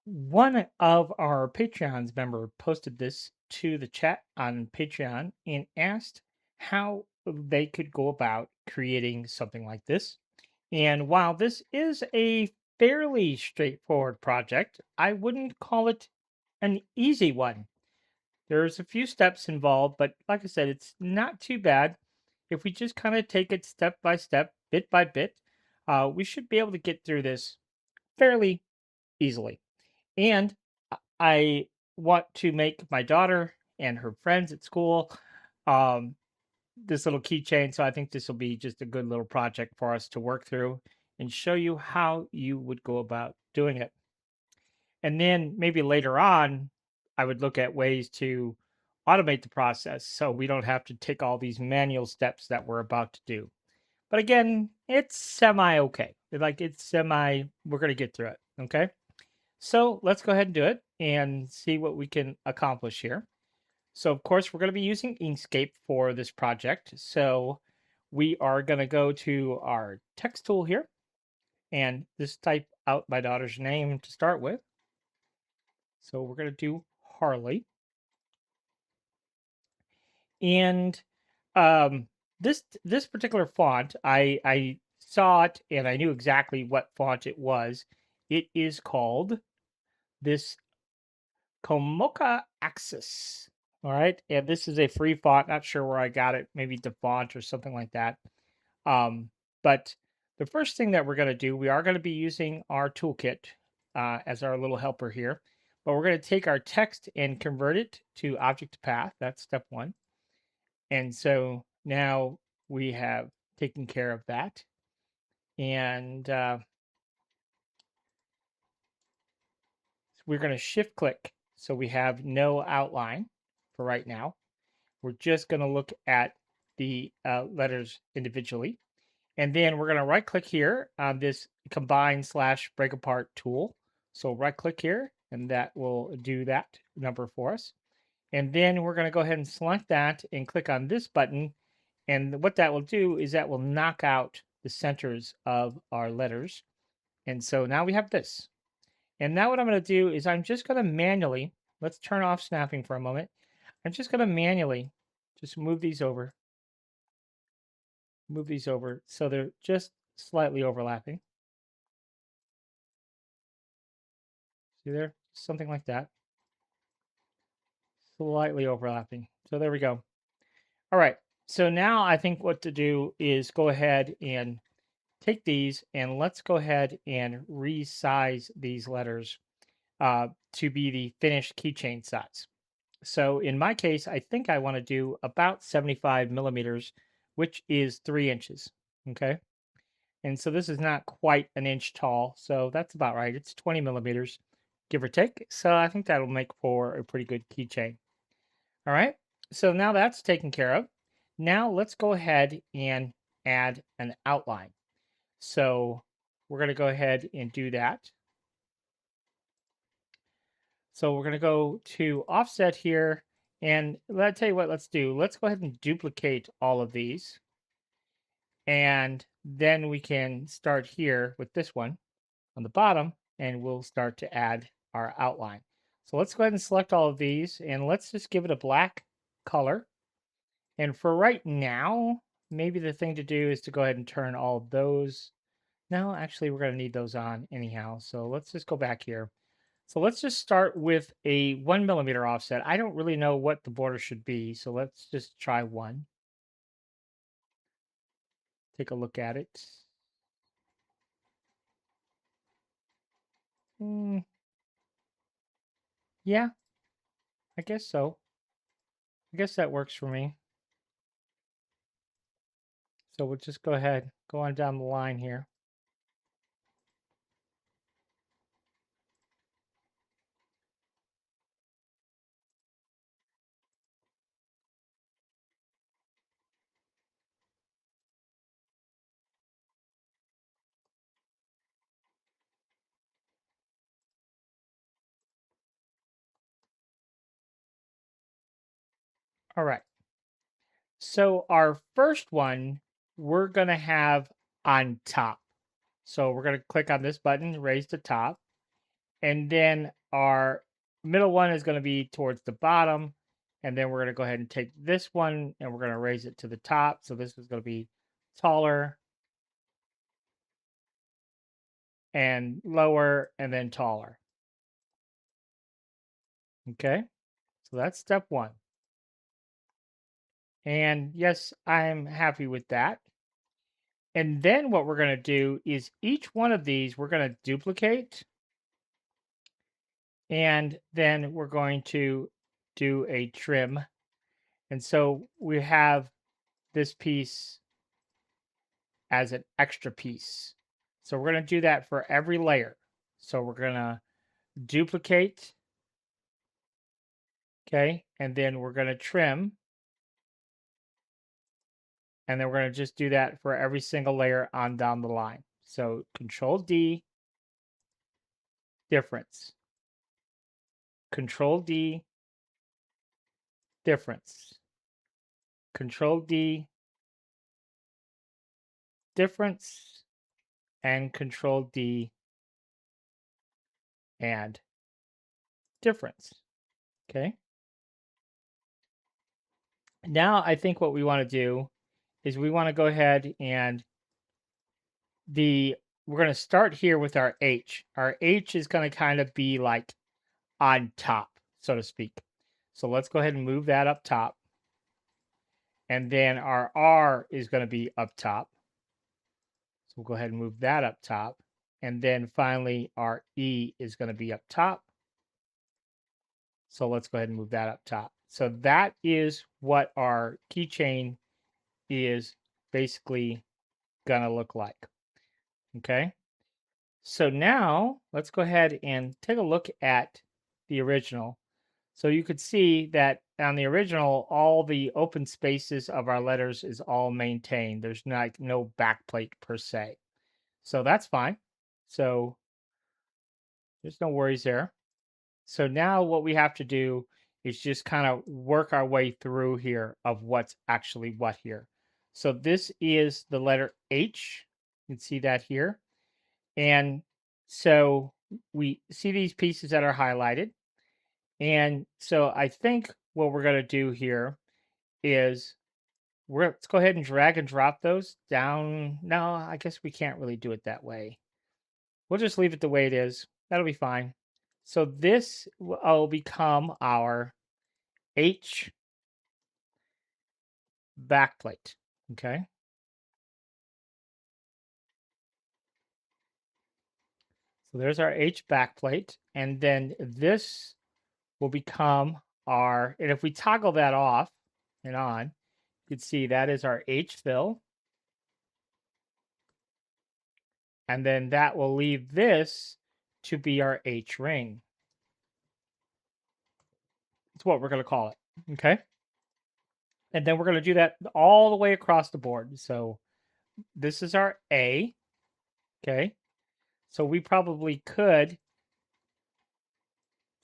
One of our Patreon's member posted this to the chat on Patreon and asked how they could go about creating something like this. And while this is a fairly straightforward project, I wouldn't call it an easy one. There's a few steps involved, but like I said, it's not too bad. If we just kind of take it step by step, bit by bit, we should be able to get through this fairly easily. And I want to make my daughter and her friends at school um, this little keychain. So I think this will be just a good little project for us to work through and show you how you would go about doing it. And then maybe later on, I would look at ways to automate the process so we don't have to take all these manual steps that we're about to do. But again, it's semi okay. Like it's semi, we're going to get through it. Okay. So let's go ahead and do it and see what we can accomplish here. So, of course, we're going to be using Inkscape for this project. So, we are going to go to our text tool here and just type out my daughter's name to start with. So, we're going to do Harley. And um, this particular font, I saw it and I knew exactly what font it was. It is called this Komoka Axis. All right. And this is a free font. Not sure where I got it. Maybe the font or something like that. But the first thing that we're going to do, we are going to be using our toolkit as our little helper here. But we're going to take our text and convert it to object to path. That's step one. And so now we have taken care of that. And we're going to shift click. So we have no outline for right now. We're just going to look at the letters individually. And then we're going to right click here on this combine slash break apart tool. So right click here and that will do that number for us. And then we're going to go ahead and select that and click on this button. And what that will do is that will knock out the centers of our letters. And so now we have this. And now what I'm going to do is I'm just going to manually, let's turn off snapping for a moment. I'm just going to manually just move these over so they're just slightly overlapping. See there? Something like that. Slightly overlapping. So there we go. All right. So now I think what to do is go ahead and take these and let's go ahead and resize these letters to be the finished keychain size. So in my case, I think I want to do about 75 millimeters, which is 3 inches. Okay. And so this is not quite an inch tall. So that's about right. It's 20 millimeters, give or take. So I think that'll make for a pretty good keychain. All right. So now that's taken care of. Now let's go ahead and add an outline. So we're going to go ahead and do that. So we're going to go to offset here. And let's tell you what, let's do. Let's go ahead and duplicate all of these. And then we can start here with this one on the bottom, and we'll start to add our outline. So let's go ahead and select all of these, and let's just give it a black color. And for right now, maybe the thing to do is to go ahead and turn all of those. No, actually, we're going to need those on anyhow. So let's just go back here. So let's just start with a 1 millimeter offset. I don't really know what the border should be. So let's just try one. Take a look at it. Mm, yeah, I guess so. I guess that works for me. So we'll just go ahead, go on down the line here. All right. So our first one, we're going to have on top. So we're going to click on this button, raise to top. And then our middle one is going to be towards the bottom. And then we're going to go ahead and take this one and we're going to raise it to the top. So this is going to be taller and lower and then taller. Okay, so that's step one. And yes, I'm happy with that. And then what we're going to do is each one of these we're going to duplicate. And then we're going to do a trim. And so we have this piece as an extra piece. So we're going to do that for every layer. So we're going to duplicate, okay, and then we're going to trim, and then we're going to just do that for every single layer on down the line. So Control D, difference, Control D, difference, Control D, difference, and Control D, and difference. Okay. Now I think what we want to do is we want to go ahead and we're going to start here with our H. Our H is going to kind of be like on top, so to speak. So let's go ahead and move that up top. And then our R is going to be up top. So we'll go ahead and move that up top. And then finally, our E is going to be up top. So let's go ahead and move that up top. So that is what our keychain is basically going to look like. Okay. So now let's go ahead and take a look at the original. So you could see that on the original, all the open spaces of our letters is all maintained. There's like no backplate per se. So that's fine. So there's no worries there. So now what we have to do is just kind of work our way through here of what's actually what here. So this is the letter H. You can see that here. And so we see these pieces that are highlighted. And so I think what we're going to do here is let's go ahead and drag and drop those down. No, I guess we can't really do it that way. We'll just leave it the way it is. That'll be fine. So this will become our H backplate. Okay. So there's our H backplate. And then this will become our, and if we toggle that off and on, you can see that is our H fill. And then that will leave this to be our H ring. That's what we're going to call it. Okay. And then we're going to do that all the way across the board. So this is our A. Okay. So we probably could.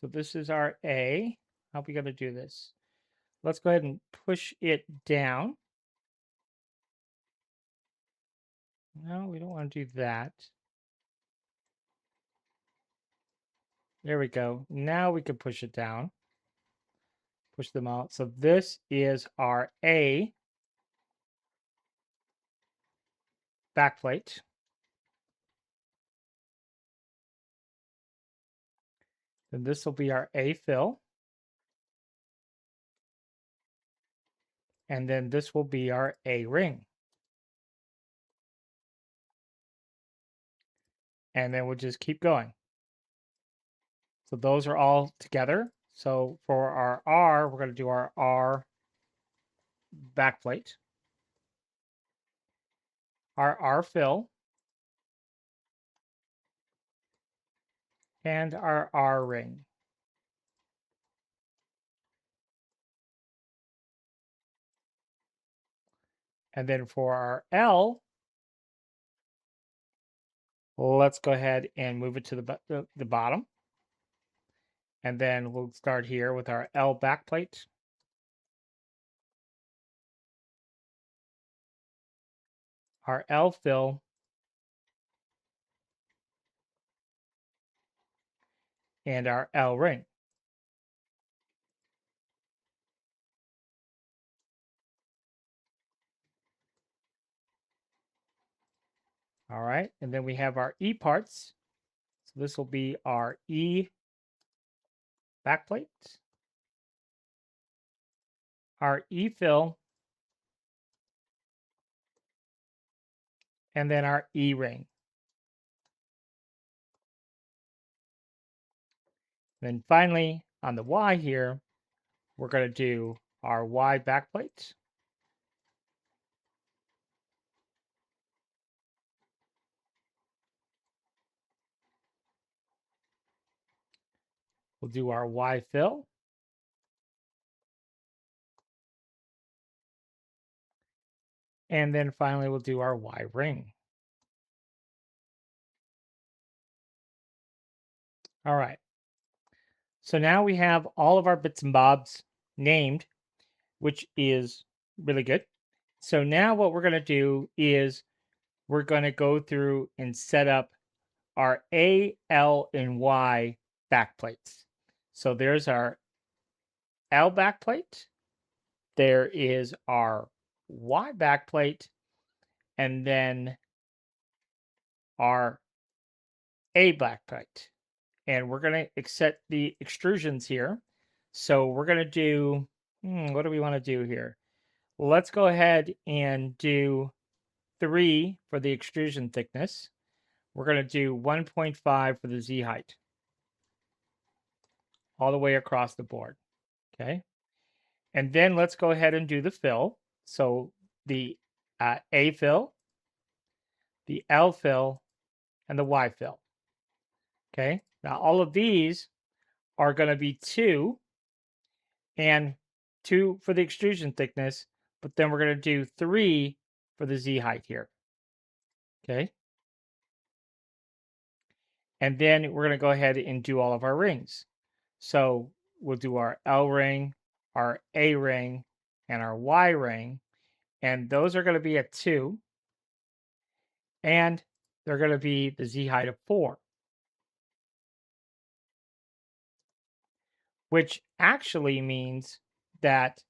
So this is our A. How are we going to do this? Let's go ahead and push it down. No, we don't want to do that. There we go. Now we can push it down. Push them out. So this is our A backplate. Then this will be our A fill. And then this will be our A ring. And then we'll just keep going. So those are all together. So for our R, we're going to do our R backplate, our R fill, and our R ring. And then for our L, let's go ahead and move it to the bottom. And then we'll start here with our L backplate. Our L fill. and our L ring. All right, and then we have our E parts. So this will be our E backplate, our E fill, and then our E ring. Then finally, on the Y here, we're going to do our Y backplate. We'll do our Y fill. And then finally, we'll do our Y ring. All right. So now we have all of our bits and bobs named, which is really good. So now what we're going to do is we're going to go through and set up our A, L, and Y backplates. So there's our L backplate. There is our Y backplate, and then our A backplate. And we're going to set the extrusions here. So we're going to do, what do we want to do here? Let's go ahead and do 3 for the extrusion thickness. We're going to do 1.5 for the Z height all the way across the board. Okay. And then let's go ahead and do the fill. So the A fill, the L fill, and the Y fill. Okay. Now all of these are going to be 2 and 2 for the extrusion thickness, but then we're going to do 3 for the Z height here. Okay. And then we're going to go ahead and do all of our rings. So we'll do our L ring, our A ring, and our Y ring. And those are going to be at 2. And they're going to be the Z height of 4. Which actually means that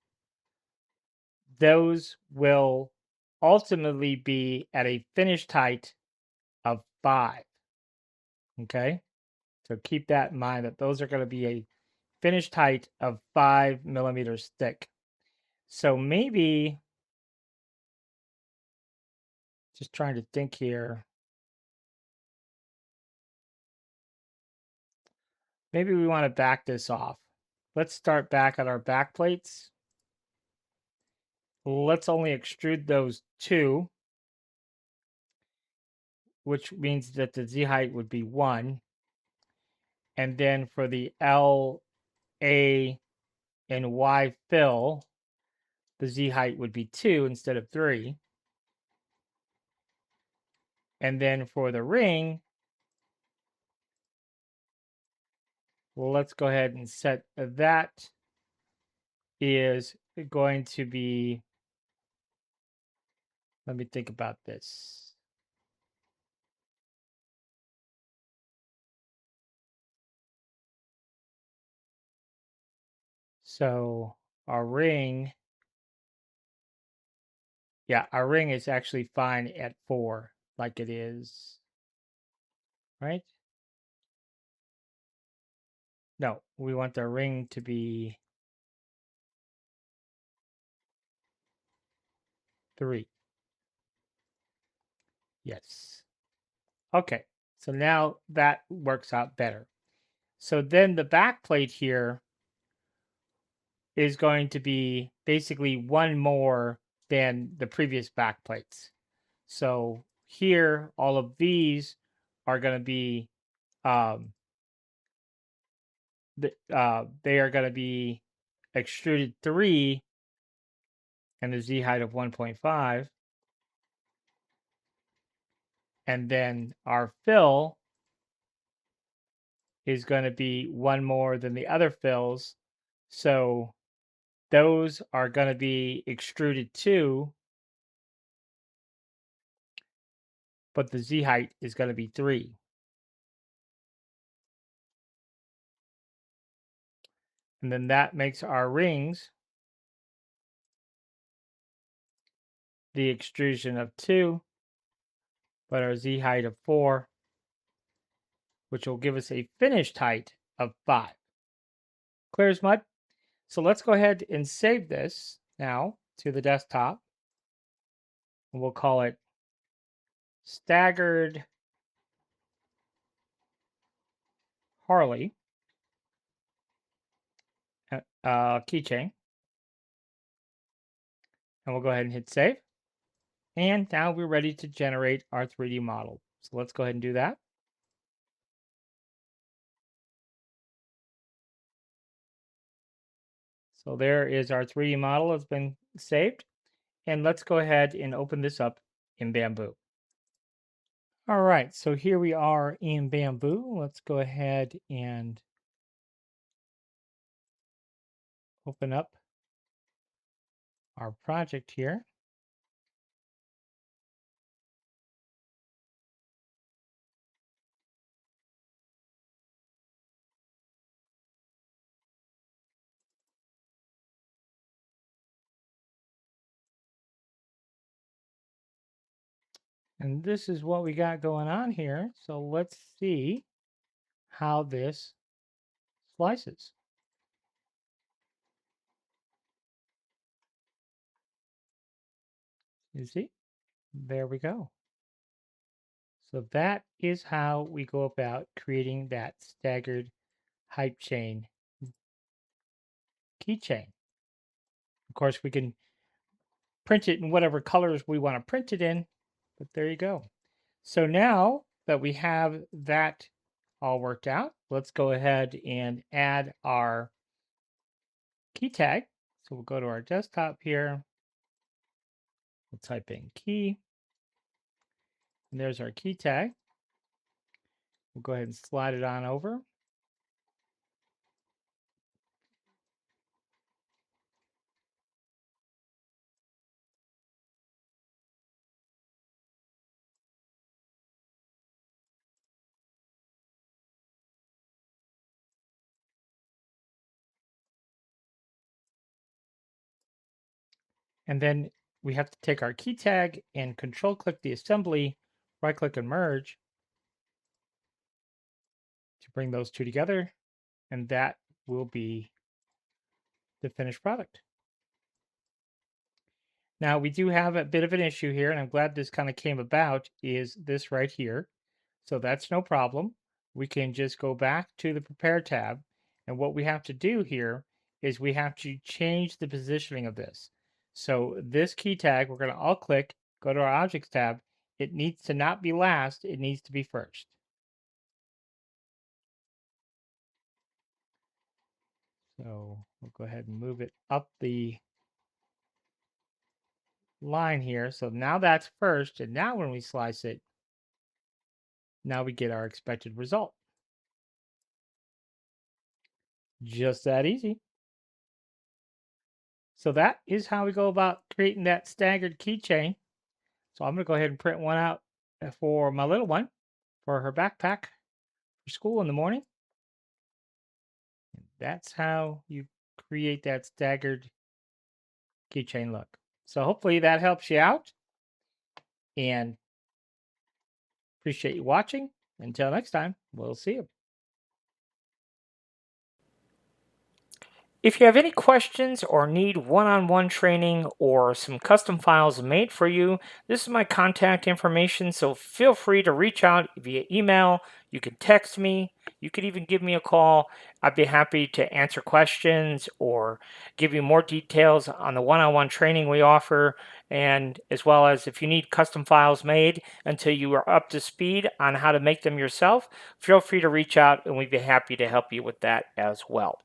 those will ultimately be at a finished height of 5. Okay. So keep that in mind that those are going to be a finished height of 5 millimeters thick. So maybe, just trying to think here, maybe we want to back this off. Let's start back at our back plates. Let's only extrude those 2, which means that the Z height would be 1. And then for the L, A, and Y fill, the Z height would be 2 instead of 3. And then for the ring, well, let's go ahead and set that is going to be, let me think about this. So our ring, yeah, our ring is actually fine at 4, like it is, right? No, we want the ring to be 3. Yes. Okay, so now that works out better. So then the back plate here is going to be basically one more than the previous back plates. So here, all of these are going to be, they are going to be extruded 3 and the Z height of 1.5. And then our fill is going to be one more than the other fills. So those are going to be extruded 2, but the Z height is going to be 3. And then that makes our rings the extrusion of 2, but our Z height of 4, which will give us a finished height of 5. Clear as mud? So let's go ahead and save this now to the desktop. And we'll call it Staggered Harley keychain. And we'll go ahead and hit save. And now we're ready to generate our 3D model. So let's go ahead and do that. So there is our 3D model. It's been saved. And let's go ahead and open this up in Bamboo. All right, so here we are in Bamboo. Let's go ahead and open up our project here. And this is what we got going on here. So let's see how this slices. You see? There we go. So that is how we go about creating that staggered hype chain keychain. Of course, we can print it in whatever colors we want to print it in, but there you go. So now that we have that all worked out, let's go ahead and add our key tag. So we'll go to our desktop here. We'll type in key, and there's our key tag. We'll go ahead and slide it on over. And then we have to take our key tag and control click the assembly, right click and merge to bring those two together. And that will be the finished product. Now we do have a bit of an issue here, and I'm glad this kind of came about, is this right here. So that's no problem. We can just go back to the Prepare tab, and what we have to do here is we have to change the positioning of this. So this key tag, we're going to alt click, go to our Objects tab. It needs to not be last, it needs to be first. So we'll go ahead and move it up the line here. So now that's first, and now when we slice it, now we get our expected result. Just that easy. So that is how we go about creating that staggered keychain. So I'm going to go ahead and print one out for my little one for her backpack for school in the morning. And that's how you create that staggered keychain look. So hopefully that helps you out, and appreciate you watching. Until next time, we'll see you. If you have any questions or need one-on-one training or some custom files made for you, this is my contact information, so feel free to reach out via email. You can text me. You could even give me a call. I'd be happy to answer questions or give you more details on the one-on-one training we offer, and as well as if you need custom files made until you are up to speed on how to make them yourself, feel free to reach out and we'd be happy to help you with that as well.